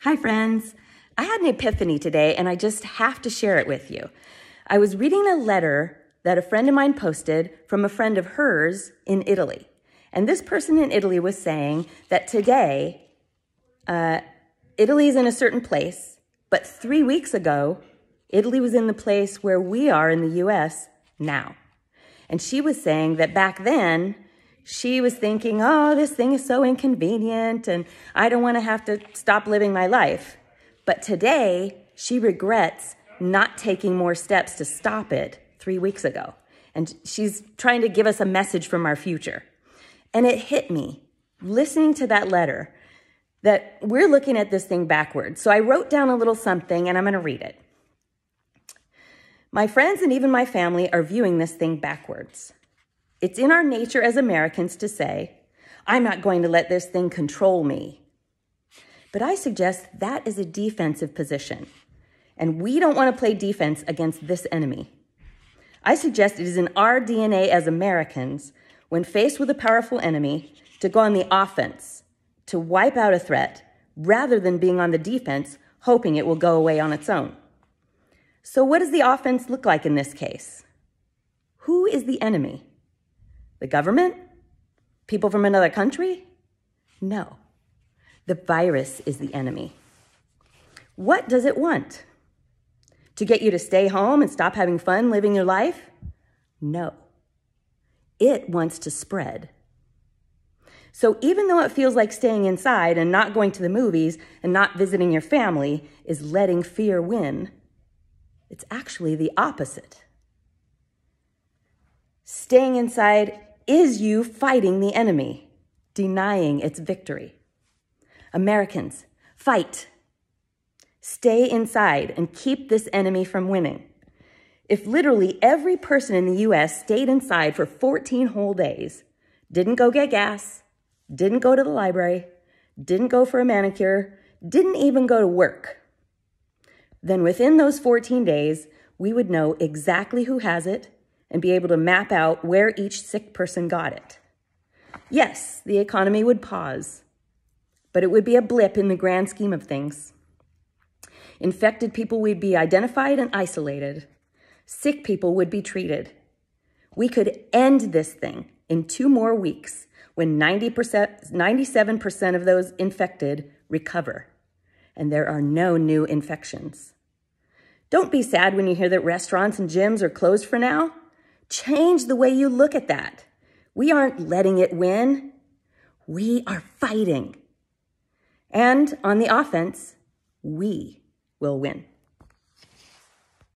Hi, friends. I had an epiphany today, and I just have to share it with you. I was reading a letter that a friend of mine posted from a friend of hers in Italy. And this person in Italy was saying that today, Italy is in a certain place, but 3 weeks ago, Italy was in the place where we are in the US now. And she was saying that back then, she was thinking, oh, this thing is so inconvenient and I don't want to have to stop living my life. But today, she regrets not taking more steps to stop it 3 weeks ago. And she's trying to give us a message from our future. And it hit me, listening to that letter, that we're looking at this thing backwards. So I wrote down a little something and I'm going to read it. My friends and even my family are viewing this thing backwards. It's in our nature as Americans to say, I'm not going to let this thing control me. But I suggest that is a defensive position, and we don't want to play defense against this enemy. I suggest it is in our DNA as Americans, when faced with a powerful enemy, to go on the offense, to wipe out a threat, rather than being on the defense, hoping it will go away on its own. So what does the offense look like in this case? Who is the enemy? The government? People from another country? No. The virus is the enemy. What does it want? To get you to stay home and stop having fun living your life? No. It wants to spread. So even though it feels like staying inside and not going to the movies and not visiting your family is letting fear win, it's actually the opposite. Staying inside is you fighting the enemy, denying its victory. Americans, fight. Stay inside and keep this enemy from winning. If literally every person in the US stayed inside for 14 whole days, didn't go get gas, didn't go to the library, didn't go for a manicure, didn't even go to work, then within those 14 days, we would know exactly who has it and be able to map out where each sick person got it. Yes, the economy would pause, but it would be a blip in the grand scheme of things. Infected people would be identified and isolated. Sick people would be treated. We could end this thing in 2 more weeks when 97% of those infected recover, and there are no new infections. Don't be sad when you hear that restaurants and gyms are closed for now. Change the way you look at that. We aren't letting it win. We are fighting. And on the offense, we will win.